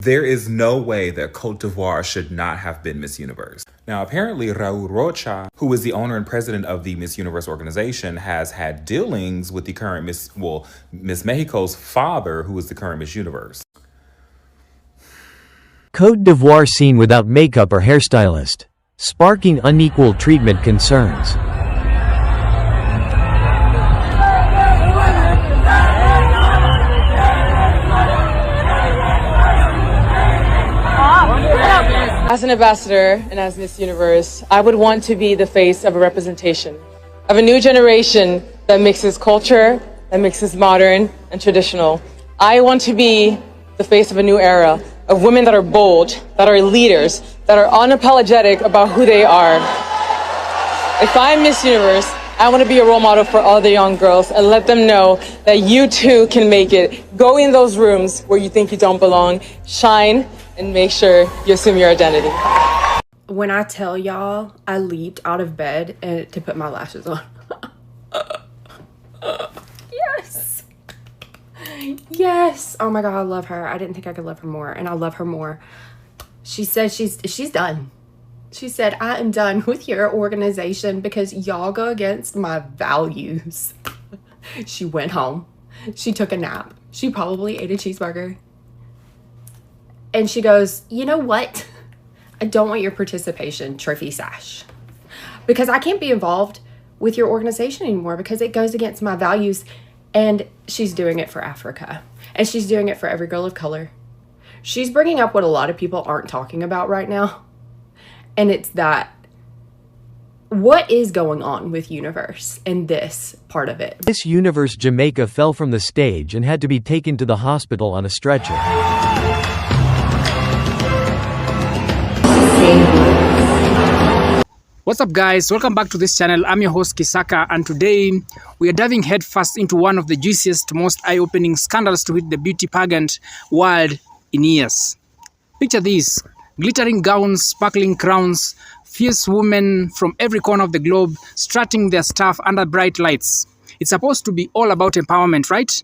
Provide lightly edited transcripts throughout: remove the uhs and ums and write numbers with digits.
There is no way that Cote d'Ivoire should not have been Miss Universe. Now, apparently, Raul Rocha, who is the owner and president of the Miss Universe organization, has had dealings with the current Miss Mexico's father, who is the current Miss Universe. Cote d'Ivoire seen without makeup or hairstylist, sparking unequal treatment concerns. As an ambassador and as Miss Universe, I would want to be the face of a representation of a new generation that mixes culture, that mixes modern and traditional. I want to be the face of a new era of women that are bold, that are leaders, that are unapologetic about who they are. If I'm Miss Universe, I want to be a role model for all the young girls and let them know that you too can make it. Go in those rooms where you think you don't belong, shine, and make sure you assume your identity. When I tell y'all, I leaped out of bed to put my lashes on. Yes. Yes. Oh my God, I love her. I didn't think I could love her more, and I love her more. She said she's done. She said, I am done with your organization because y'all go against my values. She went home. She took a nap. She probably ate a cheeseburger. And she goes, you know what? I don't want your participation trophy sash because I can't be involved with your organization anymore because it goes against my values. And she's doing it for Africa, and she's doing it for every girl of color. She's bringing up what a lot of people aren't talking about right now. And it's that, what is going on with Universe and this part of it? Miss Universe Jamaica fell from the stage and had to be taken to the hospital on a stretcher. What's up guys, welcome back to this channel. I'm your host Kisaka, and today we are diving headfirst into one of the juiciest, most eye-opening scandals to hit the beauty pageant world in years. Picture this: glittering gowns, sparkling crowns, fierce women from every corner of the globe strutting their stuff under bright lights. It's supposed to be all about empowerment, right?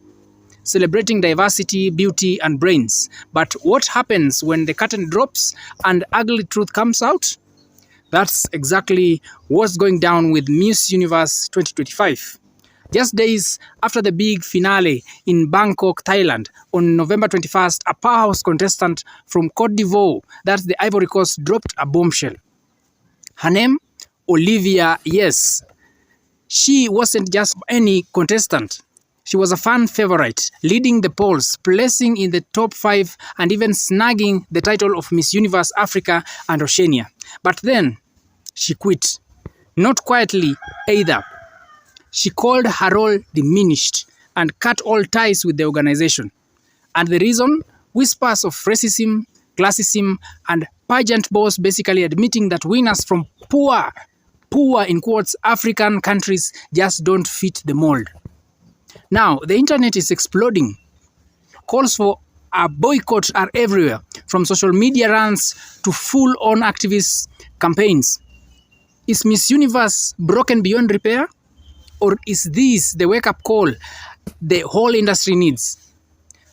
Celebrating diversity, beauty and brains. But what happens when the curtain drops and ugly truth comes out? That's exactly what's going down with Miss Universe 2025. Just days after the big finale in Bangkok, Thailand, on November 21st, a powerhouse contestant from Cote d'Ivoire, that's the Ivory Coast, dropped a bombshell. Her name? Olivia, yes. She wasn't just any contestant. She was a fan favorite, leading the polls, placing in the top 5 and even snagging the title of Miss Universe Africa and Oceania. But then, she quit. Not quietly either. She called her role diminished and cut all ties with the organization. And the reason? Whispers of racism, classism, and pageant boss basically admitting that winners from poor in quotes, African countries just don't fit the mold. Now, the internet is exploding. Calls for a boycott are everywhere, from social media rants to full-on activist campaigns. Is Miss Universe broken beyond repair? Or is this the wake-up call the whole industry needs?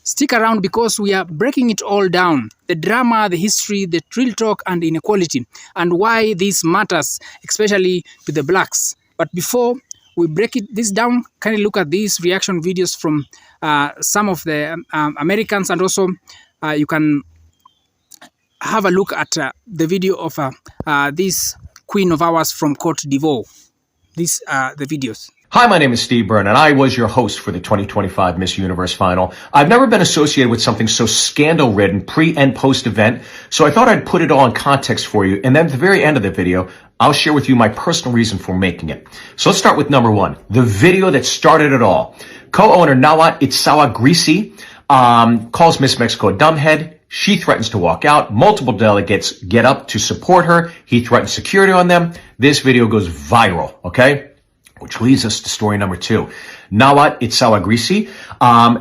Stick around because we are breaking it all down. The drama, the history, the real talk and inequality, and why this matters, especially to the blacks. But before we break this down, kindly look at these reaction videos from some of the Americans, and also you can have a look at the video of this queen of ours from Cote d'Ivoire. These are the videos. Hi, my name is Steve Byrne, and I was your host for the 2025 Miss Universe final. I've never been associated with something so scandal-ridden pre- and post-event, so I thought I'd put it all in context for you, and then at the very end of the video, I'll share with you my personal reason for making it. So let's start with number 1, the video that started it all. Co-owner Nawat Itsawa-Grisi calls Miss Mexico a dumbhead. She threatens to walk out. Multiple delegates get up to support her. He threatens security on them. This video goes viral, okay? Which leads us to story number 2. Nawat Itsawa-Grisi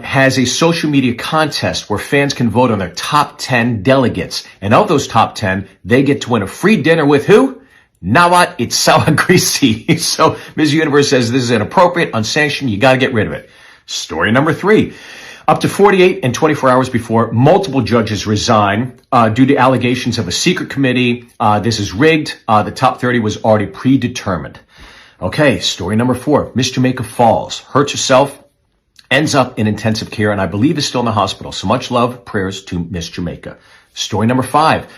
has a social media contest where fans can vote on their top 10 delegates. And of those top 10, they get to win a free dinner with who? Nawat Itsawa-Grisi. So Ms. Universe says this is inappropriate, unsanctioned, you gotta get rid of it. Story number 3. Up to 48 and 24 hours before, multiple judges resign due to allegations of a secret committee. This is rigged. The top 30 was already predetermined. Okay, story number 4. Miss Jamaica falls, hurts herself, ends up in intensive care, and I believe is still in the hospital. So much love, prayers to Miss Jamaica. Story number 5.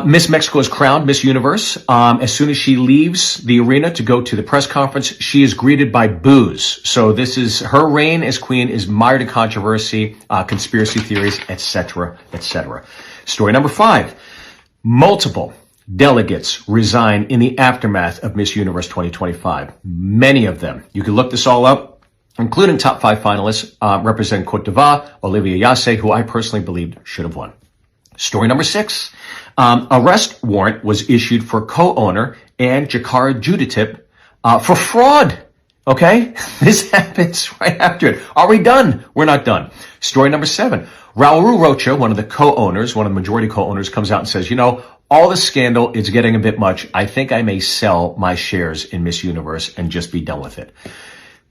Miss Mexico is crowned Miss Universe. As soon as she leaves the arena to go to the press conference, she is greeted by boos. So this is her reign as queen is mired in controversy, conspiracy theories, etc., etc. Story number 5. Multiple delegates resign in the aftermath of Miss Universe 2025. Many of them. You can look this all up, including top 5 finalists, represent Cote Olivia Yase, who I personally believed should have won. Story number 6. Arrest warrant was issued for co-owner and Jakara Judatip for fraud. Okay? This happens right after it. Are we done? We're not done. Story number 7. Raul Rocha, one of the co-owners, one of the majority co-owners, comes out and says, you know, all this scandal is getting a bit much. I think I may sell my shares in Miss Universe and just be done with it.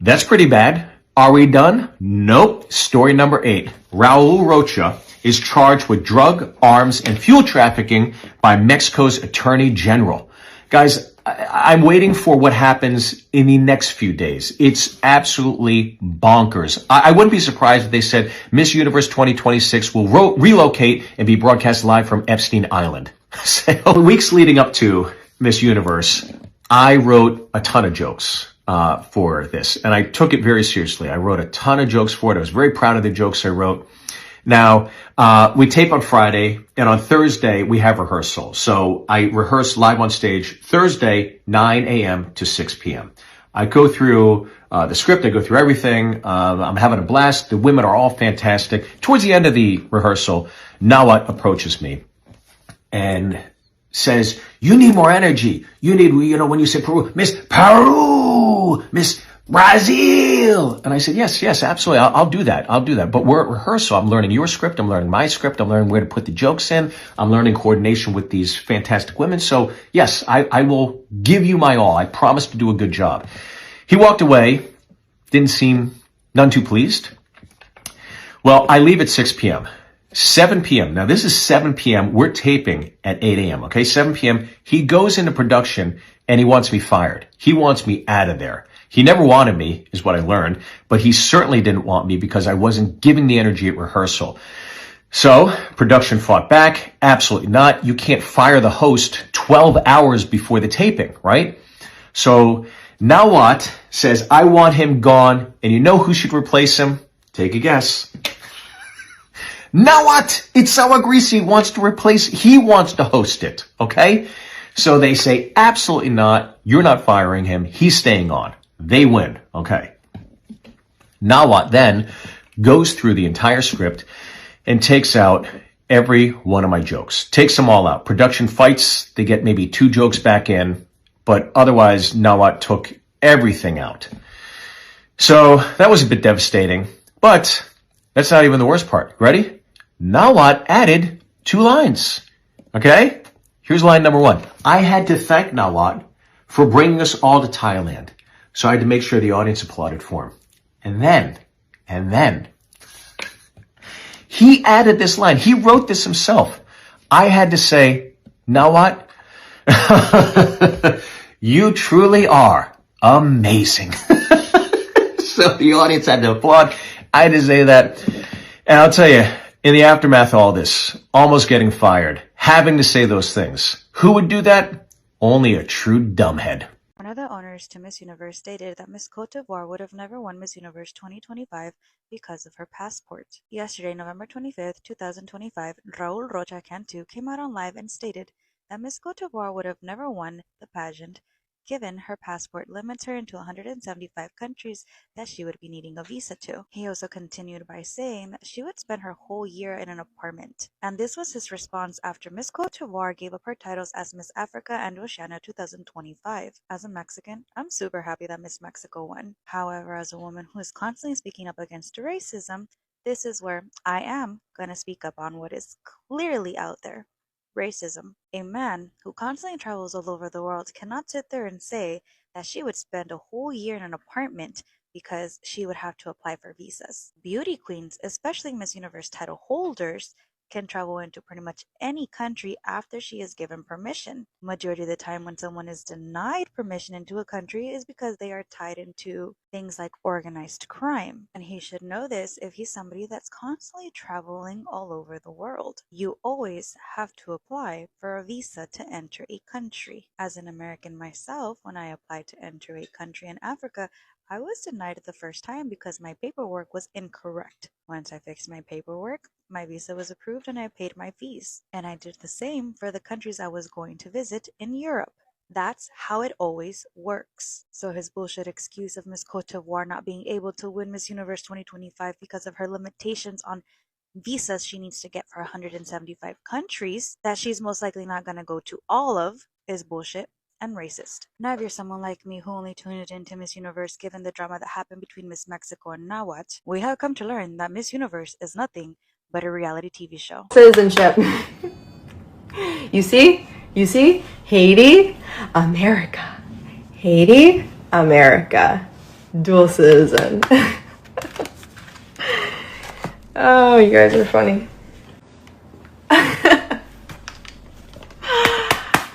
That's pretty bad. Are we done? Nope. Story number 8. Raul Rocha is charged with drug, arms, and fuel trafficking by Mexico's Attorney General. Guys, I'm waiting for what happens in the next few days. It's absolutely bonkers. I wouldn't be surprised if they said Miss Universe 2026 will relocate and be broadcast live from Epstein Island. So, the weeks leading up to Miss Universe, I wrote a ton of jokes for this, and I took it very seriously. I wrote a ton of jokes for it. I was very proud of the jokes I wrote. Now, we tape on Friday, and on Thursday, we have rehearsal. So I rehearse live on stage Thursday, 9 a.m. to 6 p.m. I go through the script. I go through everything. I'm having a blast. The women are all fantastic. Towards the end of the rehearsal, Nawat approaches me and says, you need more energy. You need, when you say Peru, Miss Brazil. And I said, yes, absolutely. I'll do that. But we're at rehearsal. I'm learning your script. I'm learning my script. I'm learning where to put the jokes in. I'm learning coordination with these fantastic women. So yes, I will give you my all. I promise to do a good job. He walked away. Didn't seem none too pleased. Well, I leave at 6 p.m. 7 p.m. Now this is 7 p.m. We're taping at 8 a.m. Okay, 7 p.m. He goes into production and he wants me fired. He wants me out of there. He never wanted me, is what I learned, but he certainly didn't want me because I wasn't giving the energy at rehearsal. So production fought back. Absolutely not. You can't fire the host 12 hours before the taping, right? So Nawat says, I want him gone. And you know who should replace him? Take a guess. Nawat Itzawa wants to replace, he wants to host it, okay? So they say, absolutely not. You're not firing him. He's staying on. They win, okay? Nawat then goes through the entire script and takes out every one of my jokes. Takes them all out. Production fights, they get maybe 2 jokes back in, but otherwise Nawat took everything out. So that was a bit devastating, but that's not even the worst part. Ready? Nawat added 2 lines. Okay? Here's line number 1. I had to thank Nawat for bringing us all to Thailand. So I had to make sure the audience applauded for him. And then, he added this line. He wrote this himself. I had to say, Nawat, you truly are amazing. So the audience had to applaud. I had to say that. And I'll tell you, in the aftermath of all this, almost getting fired, having to say those things, who would do that? Only a true dumbhead. One of the owners to Miss Universe stated that Miss Cote d'Ivoire would have never won Miss Universe 2025 because of her passport. Yesterday, November 25th, 2025, Raul Rocha Cantu came out on live and stated that Miss Cote d'Ivoire would have never won the pageant given her passport limits her into 175 countries that she would be needing a visa to. He also continued by saying that she would spend her whole year in an apartment. And this was his response after Miss Cote d'Ivoire gave up her titles as Miss Africa and Oceania 2025. As a Mexican, I'm super happy that Miss Mexico won. However, as a woman who is constantly speaking up against racism, this is where I am going to speak up on what is clearly out there. Racism. A man who constantly travels all over the world cannot sit there and say that she would spend a whole year in an apartment because she would have to apply for visas. Beauty queens, especially Miss Universe title holders, can travel into pretty much any country after she is given permission. Majority of the time when someone is denied permission into a country is because they are tied into things like organized crime. And he should know this if he's somebody that's constantly traveling all over the world. You always have to apply for a visa to enter a country. As an American myself, when I applied to enter a country in Africa, I was denied it the first time because my paperwork was incorrect. Once I fixed my paperwork, my visa was approved and I paid my fees. And I did the same for the countries I was going to visit in Europe. That's how it always works. So his bullshit excuse of Miss Cote d'Ivoire not being able to win Miss Universe 2025 because of her limitations on visas she needs to get for 175 countries that she's most likely not going to go to all of is bullshit and racist. Now if you're someone like me who only tuned into Miss Universe given the drama that happened between Miss Mexico and Nawat, we have come to learn that Miss Universe is nothing but a reality TV show. Citizenship. You see? Haiti, America. Haiti, America. Dual citizen. Oh, you guys are funny.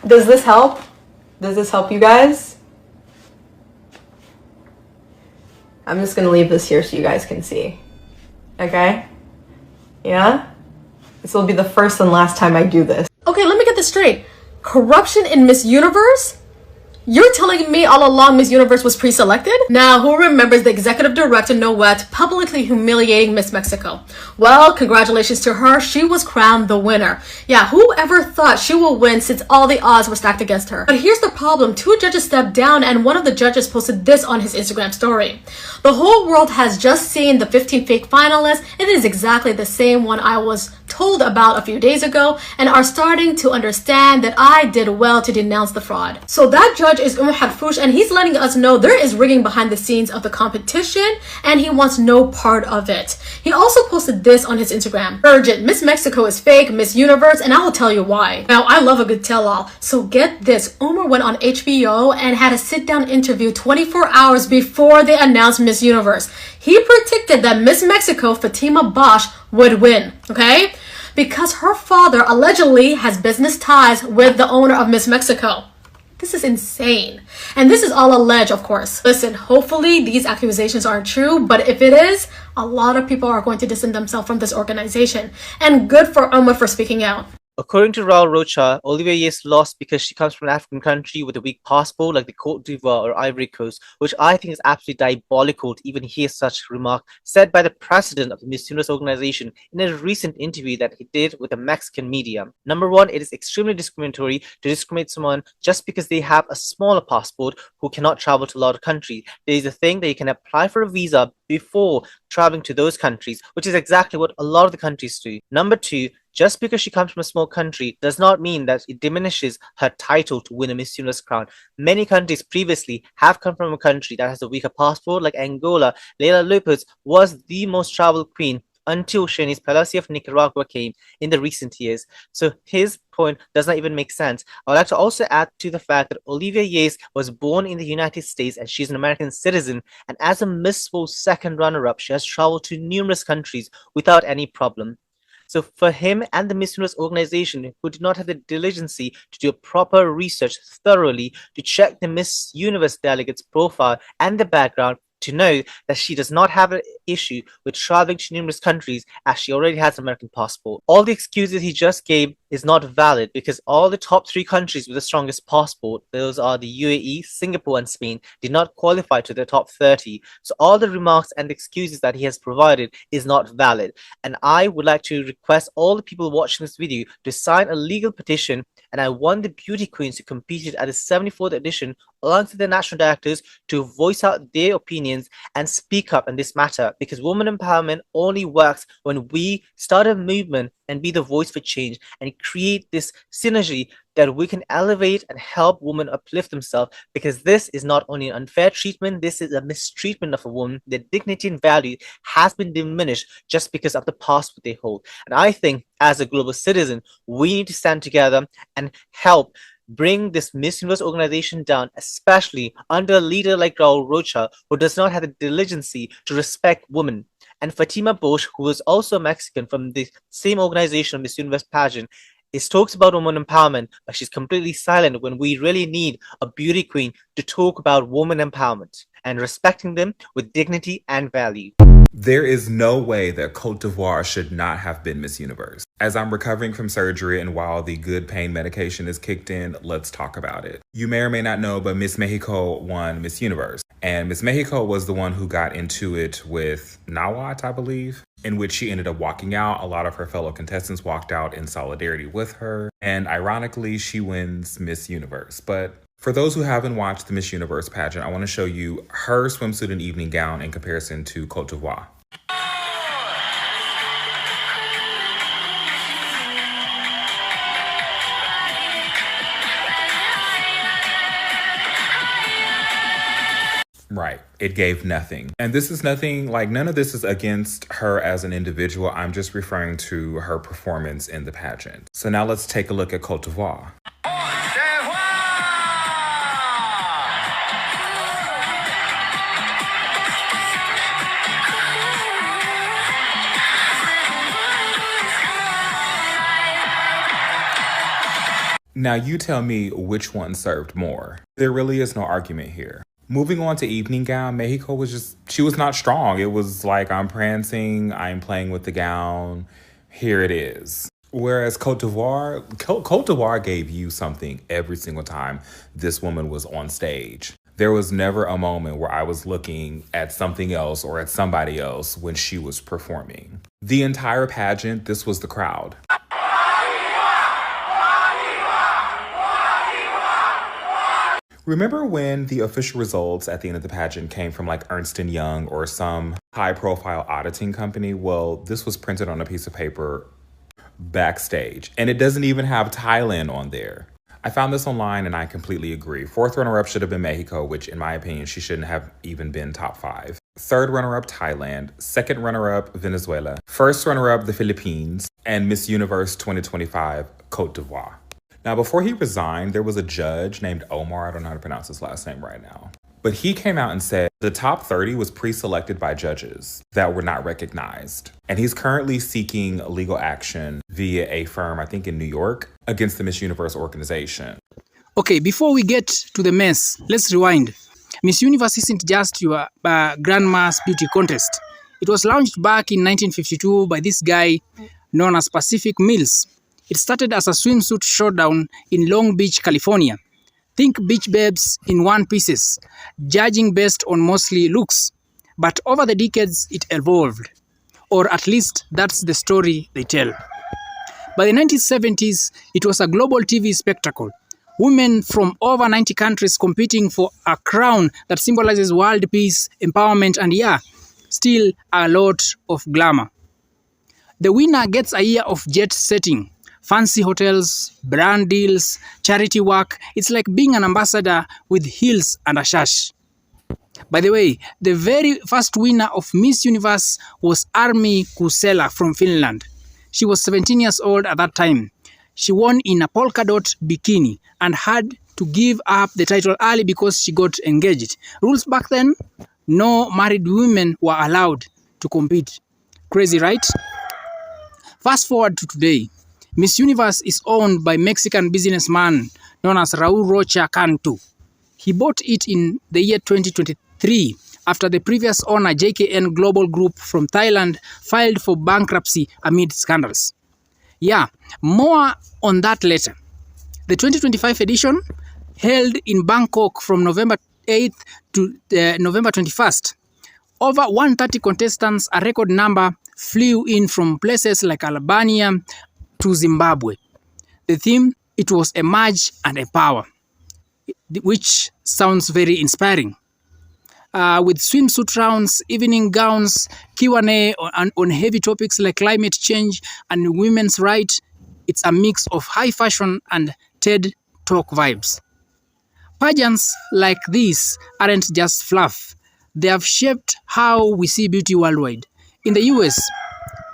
Does this help? Does this help you guys? I'm just gonna leave this here so you guys can see. Okay? Yeah? This will be the first and last time I do this. Okay, let me get this straight. Corruption in Miss Universe? You're telling me all along Miss Universe was pre-selected? Now, who remembers the executive director, Noet, publicly humiliating Miss Mexico? Well, congratulations to her. She was crowned the winner. Yeah, whoever thought she will win since all the odds were stacked against her? But here's the problem. 2 judges stepped down and one of the judges posted this on his Instagram story. The whole world has just seen the 15 fake finalists. It is exactly the same one I was told about a few days ago and are starting to understand that I did well to denounce the fraud. So that judge is Harfouche and he's letting us know there is rigging behind the scenes of the competition and he wants no part of it. He also posted this on his Instagram. Urgent, Miss Mexico is fake, Miss Universe, and I will tell you why. Now, I love a good tell-all. So get this, Omar went on HBO and had a sit-down interview 24 hours before they announced Miss Universe. He predicted that Miss Mexico, Fatima Bosch, would win, okay? Because her father allegedly has business ties with the owner of Miss Mexico. This is insane. And this is all alleged, of course. Listen, hopefully these accusations aren't true, but if it is, a lot of people are going to distance themselves from this organization. And good for Omar for speaking out. According to Raul Rocha, Olivia Yes lost because she comes from an African country with a weak passport like the Côte d'Ivoire or Ivory Coast, which I think is absolutely diabolical to even hear such remark said by the president of the Miss Universe organization in a recent interview that he did with a Mexican media. Number one, it is extremely discriminatory to discriminate someone just because they have a smaller passport who cannot travel to a lot of countries. There is a thing that you can apply for a visa before traveling to those countries, which is exactly what a lot of the countries do. Number two, just because she comes from a small country does not mean that it diminishes her title to win a Miss Universe crown. Many countries previously have come from a country that has a weaker passport, like Angola. Leila Lopez was the most traveled queen until Shanice Pelosi of Nicaragua came in the recent years. So his point does not even make sense. I would like to also add to the fact that Olivia Yes was born in the United States and she's an American citizen. And as a Miss World second runner-up, she has traveled to numerous countries without any problem. So for him and the Miss Universe organization, who did not have the diligence to do a proper research thoroughly to check the Miss Universe delegate's profile and the background, to know that she does not have an issue with traveling to numerous countries as she already has an American passport. All the excuses he just gave is not valid because all the top 3 countries with the strongest passport, those are the UAE, Singapore and Spain, did not qualify to the top 30. So all the remarks and excuses that he has provided is not valid. And I would like to request all the people watching this video to sign a legal petition, and I want the beauty queens who competed at the 74th edition alongside the national directors to voice out their opinions and speak up in this matter, because women empowerment only works when we start a movement and be the voice for change and create this synergy that we can elevate and help women uplift themselves, because this is not only an unfair treatment, this is a mistreatment of a woman. Their dignity and value has been diminished just because of the passport they hold. And I think as a global citizen, we need to stand together and help bring this Miss Universe organization down, especially under a leader like Raul Rocha, who does not have the diligency to respect women. And Fatima Bosch, who is also Mexican from the same organization, Miss Universe Pageant, is talks about woman empowerment, but she's completely silent when we really need a beauty queen to talk about woman empowerment and respecting them with dignity and value. There is no way that Cote d'Ivoire should not have been Miss Universe. As I'm recovering from surgery and while the good pain medication is kicked in, let's talk about it. You may or may not know, but Miss Mexico won Miss Universe. And Miss Mexico was the one who got into it with Nawat, I believe, in which she ended up walking out. A lot of her fellow contestants walked out in solidarity with her. And ironically, she wins Miss Universe. But for those who haven't watched the Miss Universe pageant, I want to show you her swimsuit and evening gown in comparison to Cote d'Ivoire. Right. It gave nothing. And this is nothing, like none of this is against her as an individual. I'm just referring to her performance in the pageant. So now let's take a look at Cote d'Ivoire. Now you tell me which one served more. There really is no argument here. Moving on to evening gown, Mexico was she was not strong. It was like, I'm prancing, I'm playing with the gown, here it is. Whereas Cote d'Ivoire gave you something every single time this woman was on stage. There was never a moment where I was looking at something else or at somebody else when she was performing. The entire pageant, this was the crowd. Remember when the official results at the end of the pageant came from like Ernst & Young or some high-profile auditing company? Well, this was printed on a piece of paper backstage, and it doesn't even have Thailand on there. I found this online and I completely agree. Fourth runner-up should have been Mexico, which in my opinion, she shouldn't have even been top 5. Third runner-up, Thailand. Second runner-up, Venezuela. First runner-up, the Philippines. And Miss Universe 2025, Cote d'Ivoire. Now, before he resigned, there was a judge named Omar. I don't know how to pronounce his last name right now. But he came out and said the top 30 was pre-selected by judges that were not recognized. And he's currently seeking legal action via a firm, I think in New York, against the Miss Universe organization. Okay, before we get to the mess, let's rewind. Miss Universe isn't just your grandma's beauty contest. It was launched back in 1952 by this guy known as Pacific Mills. It started as a swimsuit showdown in Long Beach, California. Think beach babes in one pieces, judging based on mostly looks. But over the decades, it evolved. Or at least that's the story they tell. By the 1970s, it was a global TV spectacle. Women from over 90 countries competing for a crown that symbolizes world peace, empowerment, and still a lot of glamour. The winner gets a year of jet setting. Fancy hotels, brand deals, charity work. It's like being an ambassador with heels and a sash. By the way, the very first winner of Miss Universe was Armi Kusela from Finland. She was 17 years old at that time. She won in a polka dot bikini and had to give up the title early because she got engaged. Rules back then, no married women were allowed to compete. Crazy, right? Fast forward to today. Miss Universe is owned by Mexican businessman known as Raul Rocha Cantu. He bought it in the year 2023 after the previous owner JKN Global Group from Thailand filed for bankruptcy amid scandals. More on that later. The 2025 edition held in Bangkok from November 8th to November 21st. Over 130 contestants, a record number, flew in from places like Albania to Zimbabwe. The theme, it was emerge and empower, which sounds very inspiring. With swimsuit rounds, evening gowns, Q&A on heavy topics like climate change and women's rights, it's a mix of high fashion and TED Talk vibes. Pageants like these aren't just fluff. They have shaped how we see beauty worldwide. In the US,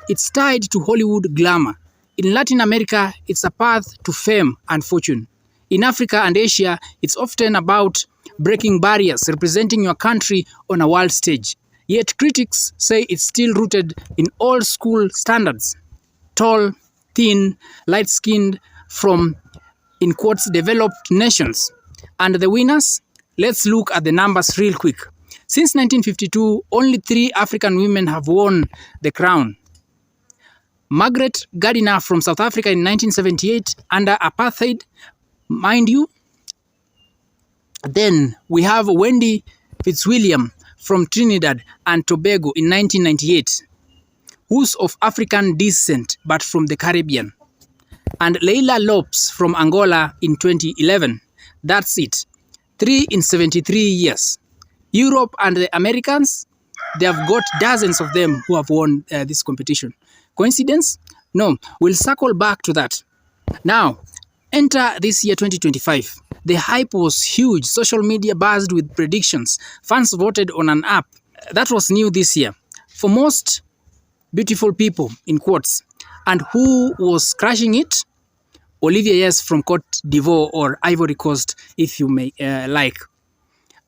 it's tied to Hollywood glamour. In Latin America, it's a path to fame and fortune. In Africa and Asia, it's often about breaking barriers, representing your country on a world stage. Yet critics say it's still rooted in old school standards. Tall, thin, light-skinned from, in quotes, developed nations. And the winners? Let's look at the numbers real quick. Since 1952, only 3 African women have won the crown. Margaret Gardiner from South Africa in 1978 under apartheid, mind you. Then we have Wendy Fitzwilliam from Trinidad and Tobago in 1998, who's of African descent but from the Caribbean. And Leila Lopes from Angola in 2011. That's it. 3 in 73 years. Europe and the Americans, they have got dozens of them who have won this competition. Coincidence? No, we'll circle back to that. Now, enter this year 2025. The hype was huge. Social media buzzed with predictions. Fans voted on an app. That was new this year. For most beautiful people, in quotes. And who was crushing it? Olivia, yes, from Cote d'Ivoire or Ivory Coast, if you may like.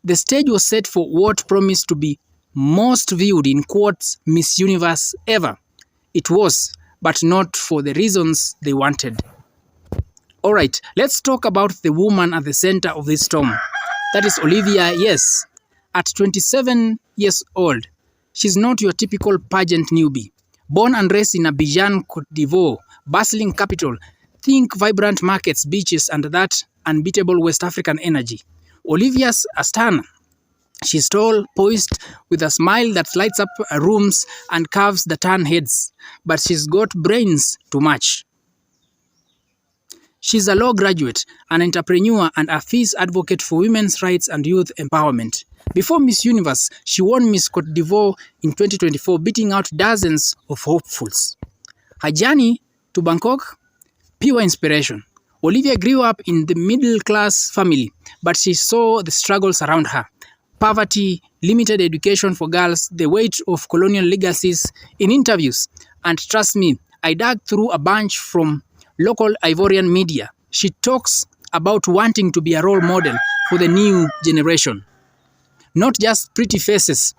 The stage was set for what promised to be most viewed, in quotes, Miss Universe ever. It was, but not for the reasons they wanted. Alright, let's talk about the woman at the center of this storm. That is Olivia, yes. At 27 years old, she's not your typical pageant newbie. Born and raised in Abidjan, Cote d'Ivoire, bustling capital. Think vibrant markets, beaches, and that unbeatable West African energy. Olivia's a stunner. She's tall, poised, with a smile that lights up rooms and curves that turn heads. But she's got brains to match. She's a law graduate, an entrepreneur, and a fierce advocate for women's rights and youth empowerment. Before Miss Universe, she won Miss Cote d'Ivoire in 2024, beating out dozens of hopefuls. Her journey to Bangkok? Pure inspiration. Olivia grew up in the middle-class family, but she saw the struggles around her. Poverty, limited education for girls, the weight of colonial legacies. In interviews, and trust me, I dug through a bunch from local Ivorian media. She talks about wanting to be a role model for the new generation. Not just pretty faces,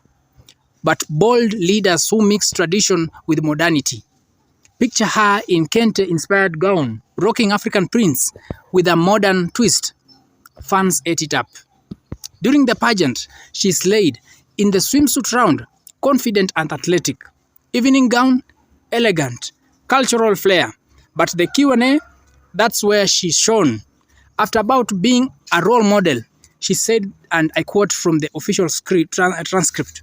but bold leaders who mix tradition with modernity. Picture her in Kente-inspired gown, rocking African prints with a modern twist. Fans ate it up. During the pageant, she slayed in the swimsuit round, confident and athletic. Evening gown, elegant, cultural flair. But the Q&A, that's where she shone. After about being a role model, she said, and I quote from the official transcript.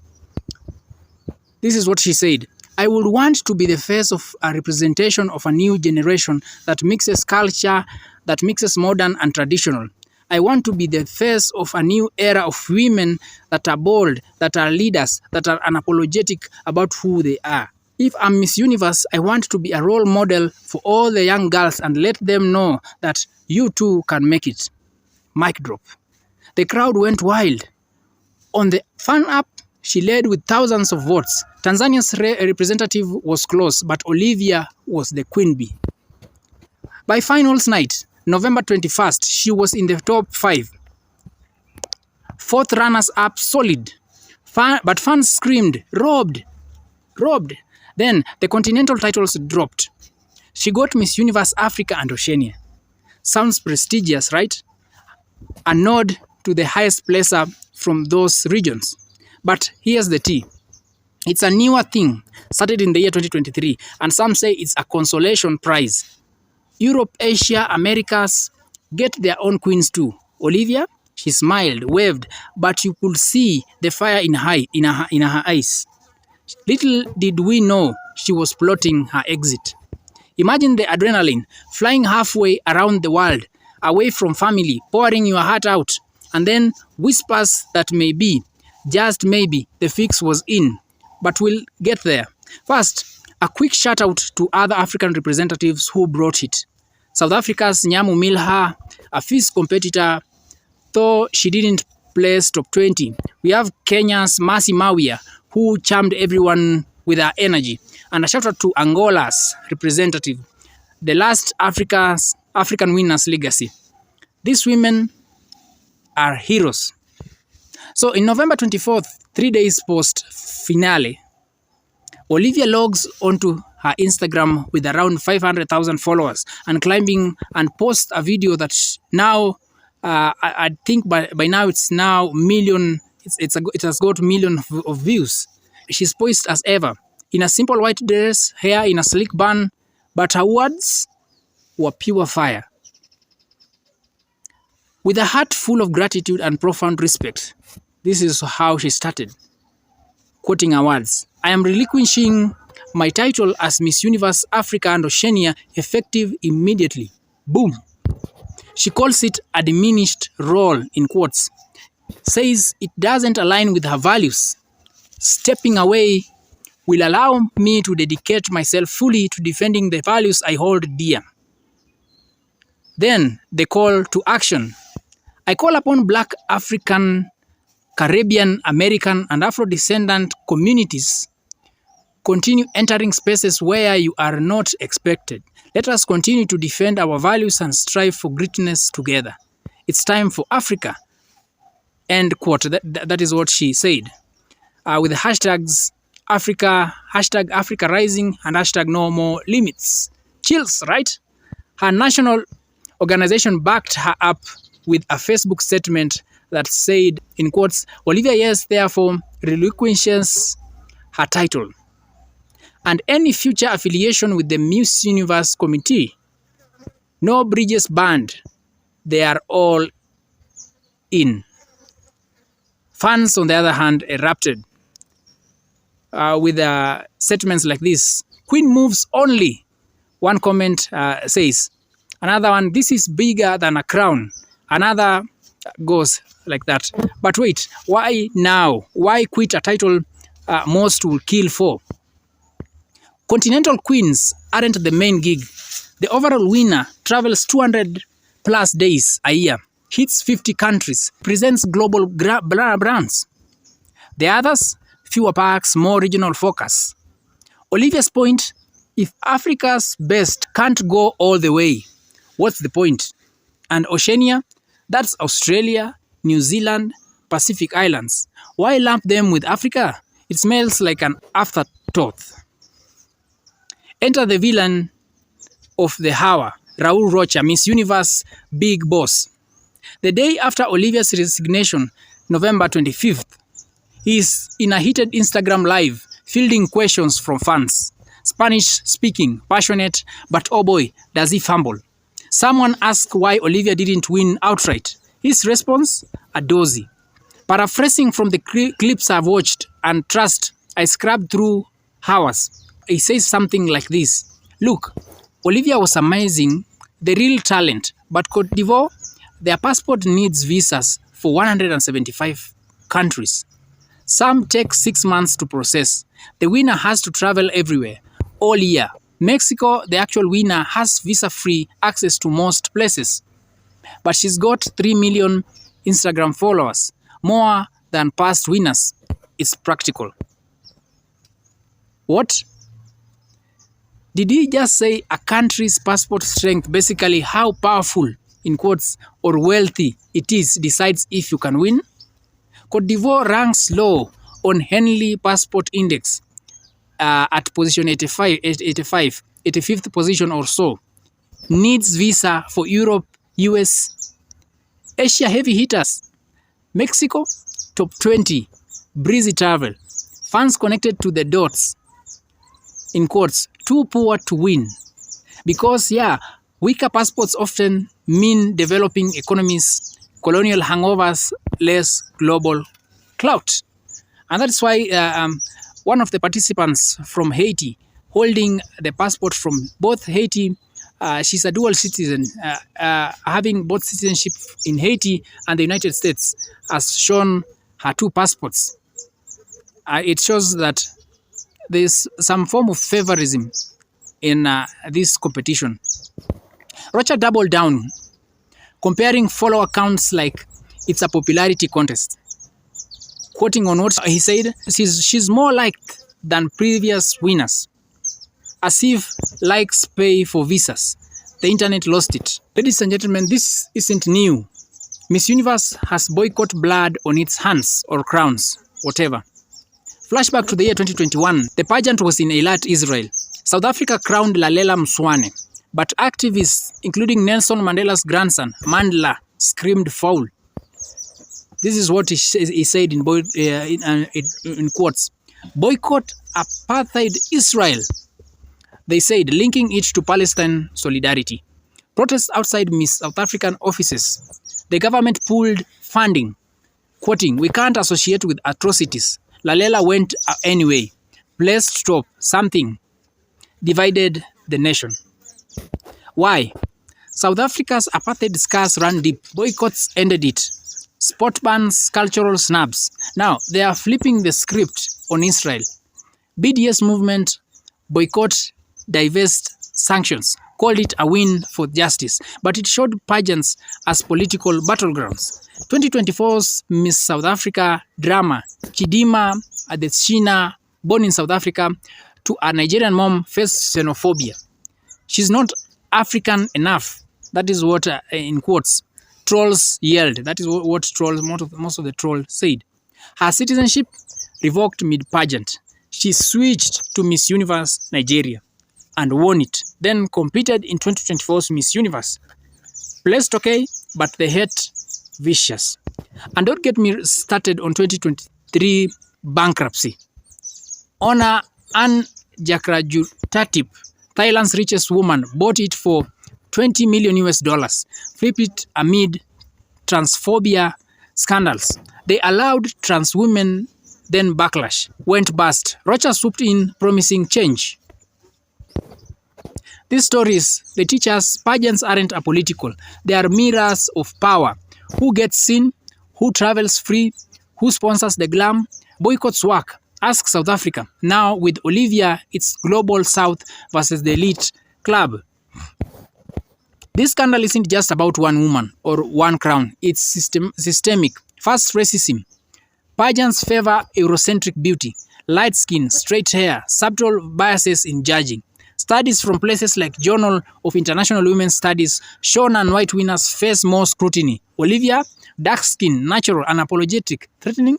This is what she said. I would want to be the face of a representation of a new generation that mixes culture, that mixes modern and traditional. I want to be the face of a new era of women that are bold, that are leaders, that are unapologetic about who they are. If I'm Miss Universe, I want to be a role model for all the young girls and let them know that you too can make it. Mic drop. The crowd went wild. On the fan app, she led with thousands of votes. Tanzania's representative was close, but Olivia was the queen bee. By finals night, November 21st, she was in the top 5. 4th runners-up solid. But fans screamed, robbed, robbed. Then the continental titles dropped. She got Miss Universe Africa and Oceania. Sounds prestigious, right? A nod to the highest placer from those regions. But here's the tea. It's a newer thing, started in the year 2023, and some say it's a consolation prize. Europe, Asia, Americas get their own queens too. Olivia, she smiled, waved, but you could see the fire in her eyes. Little did we know she was plotting her exit. Imagine the adrenaline, flying halfway around the world, away from family, pouring your heart out, and then whispers that maybe, just maybe, the fix was in. But we'll get there. First, a quick shout out to other African representatives who brought it. South Africa's Nyamu Milha, a fierce competitor, though she didn't place top 20. We have Kenya's Mercy Mawia, who charmed everyone with her energy. And a shout out to Angola's representative, the last African winner's legacy. These women are heroes. So in November 24th, 3 days post finale, Olivia logs onto her Instagram with around 500,000 followers and climbing and posts a video that now, I think by now it's now it has got million of views. She's poised as ever, in a simple white dress, hair in a sleek bun, but her words were pure fire. With a heart full of gratitude and profound respect, this is how she started, quoting her words. I am relinquishing my title as Miss Universe Africa and Oceania effective immediately. Boom. She calls it a diminished role in quotes. Says it doesn't align with her values. Stepping away will allow me to dedicate myself fully to defending the values I hold dear. Then the call to action. I call upon Black, African, Caribbean, American, and Afro-descendant communities continue entering spaces where you are not expected. Let us continue to defend our values and strive for greatness together. It's time for Africa. End quote. That is what she said. With the hashtags Africa, hashtag Africa Rising, and hashtag No More Limits. Chills, right? Her national organization backed her up with a Facebook statement that said, in quotes, Olivia, yes, therefore, relinquishes her title and any future affiliation with the Miss Universe committee. No bridges burned. They are all in. Fans, on the other hand, erupted with statements like this. Queen moves only. One comment says. Another one, this is bigger than a crown. Another goes like that. But wait, why now? Why quit a title most will kill for? Continental queens aren't the main gig. The overall winner travels 200 plus days a year, hits 50 countries, presents global brands. The others, fewer parks, more regional focus. Olivia's point, if Africa's best can't go all the way, what's the point? And Oceania, that's Australia, New Zealand, Pacific Islands. Why lump them with Africa? It smells like an afterthought. Enter the villain of the hour, Raul Rocha, Miss Universe Big Boss. The day after Olivia's resignation, November 25th, he is in a heated Instagram live, fielding questions from fans. Spanish speaking, passionate, but oh boy, does he fumble. Someone asked why Olivia didn't win outright. His response, a dozy. Paraphrasing from the clips I've watched and trust, I scrubbed through hours. He says something like this. Look, Olivia was amazing, the real talent, but Cote d'Ivoire, their passport needs visas for 175 countries. Some take 6 months to process. The winner has to travel everywhere, all year. Mexico, the actual winner, has visa-free access to most places. But she's got 3 million Instagram followers, more than past winners. It's practical. What? Did he just say a country's passport strength, basically how powerful, in quotes, or wealthy it is, decides if you can win? Cote d'Ivoire ranks low on Henley Passport Index at position 85th position or so. Needs visa for Europe, US, Asia heavy hitters. Mexico, top 20, breezy travel. Fans connected to the dots, in quotes, too poor to win. Because, yeah, weaker passports often mean developing economies, colonial hangovers, less global clout. And that's why one of the participants from Haiti, holding the passport from both Haiti, she's a dual citizen, having both citizenship in Haiti and the United States, has shown her 2 passports. It shows that there's some form of favorism in this competition. Rocha doubled down, comparing follower counts like it's a popularity contest. Quoting on what he said, she's more liked than previous winners, as if likes pay for visas. the internet lost it. Ladies and gentlemen, this isn't new. Miss Universe has boycott blood on its hands or crowns, whatever. Flashback to the year 2021, the pageant was in Eilat, Israel. South Africa crowned Lalela Mswane, but activists, including Nelson Mandela's grandson, Mandla, screamed foul. This is what he said in quotes. Boycott apartheid Israel. They said, linking it to Palestine solidarity. Protests outside Miss South African offices. The government pulled funding, quoting, "We can't associate with atrocities." Lalela went anyway. Blessed stop. Something divided the nation. Why? South Africa's apartheid scars ran deep. Boycotts ended it. Sport bans, cultural snubs. Now, they are flipping the script on Israel. BDS movement, boycott, divest, sanctions. Called it a win for justice, but it showed pageants as political battlegrounds. 2024's Miss South Africa drama, Chidima Adesina, born in South Africa, to a Nigerian mom, faced xenophobia. She's not African enough. That is what, in quotes, trolls yelled. That is what trolls, most of the trolls said. Her citizenship revoked mid-pageant. She switched to Miss Universe Nigeria and won it. Then competed in 2024's Miss Universe. Placed okay, but the hate vicious. And don't get me started on 2023 bankruptcy. Honor Anne Jakrajutatip, Thailand's richest woman, bought it for $20 million US. Flip it amid transphobia scandals. They allowed trans women, then backlash. Went bust. Rocha swooped in, promising change. These stories, they teach us pageants aren't apolitical. They are mirrors of power. Who gets seen? Who travels free? Who sponsors the glam? Boycotts work. Ask South Africa. Now with Olivia, it's Global South versus the elite club. This scandal isn't just about one woman or one crown. It's systemic. First, racism. Pageants favor Eurocentric beauty, light skin, straight hair, subtle biases in judging. Studies from places like Journal of International Women's Studies show non-white winners face more scrutiny. Olivia, dark skin, natural, unapologetic, threatening.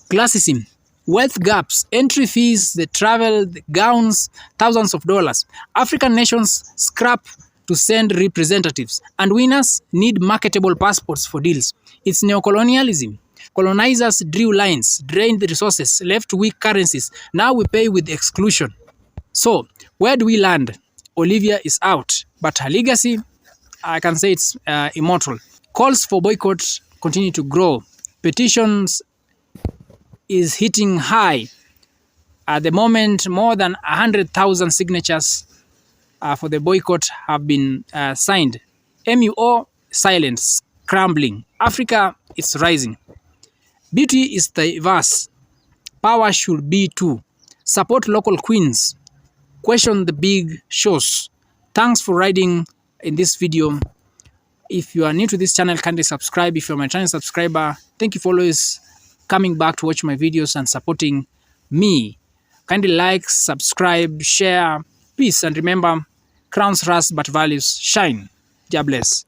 Classism, wealth gaps, entry fees, the travel, the gowns, thousands of dollars. African nations scrap to send representatives, and winners need marketable passports for deals. It's neocolonialism. Colonizers drew lines, drained the resources, left weak currencies. Now we pay with exclusion. So, where do we land? Olivia is out, but her legacy, I can say it's immortal. Calls for boycott continue to grow. Petitions is hitting high. At the moment, more than 100,000 signatures for the boycott have been signed. MUO, silence, crumbling. Africa is rising. Beauty is diverse. Power should be too. Support local queens. Question the big shows. Thanks for riding in this video. If you are new to this channel, kindly subscribe. If you're my channel subscriber, thank you for always coming back to watch my videos and supporting me. Kindly like, subscribe, share. Peace, and remember, crowns rust but values shine. God bless.